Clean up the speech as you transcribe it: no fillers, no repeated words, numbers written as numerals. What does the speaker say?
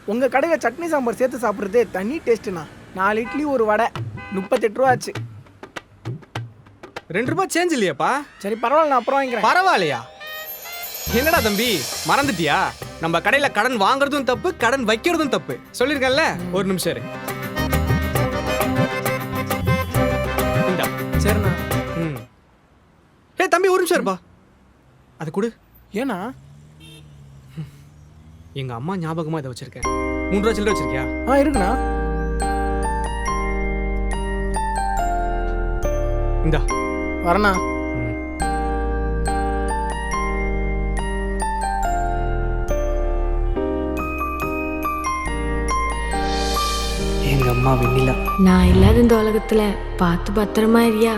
உங்கள் கடையில் சட்னி சாம்பார் சேர்த்து சாப்பிட்றதே தனி டேஸ்ட்டுண்ணா. 4 இட்லி ஒரு வடை 38 ரூபா ஆச்சு. 2 ரூபாய் சேஞ்ச் இல்லையாப்பா? சரி பரவாயில்ல, நான் அப்புறம் வாங்கிக்கிறேன். பரவாயில்லையா? என்னடா தம்பி மறந்துட்டியா? நம்ம கடையில கடன் வாங்குறதும் தப்பு, கடன் வைக்கிறதும் தப்பு சொல்லிருக்கேன்ல. ஒரு நிமிஷம் இரு. இந்தா. சரிண்ணா. ஏய் தம்பி ஒரு நிமிஷம் இருப்பா. அது கொடு. ஏண்ணா? எங்க அம்மா ஞாபகமா இதை வச்சிருக்கேன். 3 ரூபா சில்லறை வச்சிருக்கியா? இருக்குண்ணா. இந்தா வரண்ணா. எங்க அம்மா வெண்ணிலா. நான் இல்லாத இந்த உலகத்துல பார்த்து பத்திரமா இருக்கியா?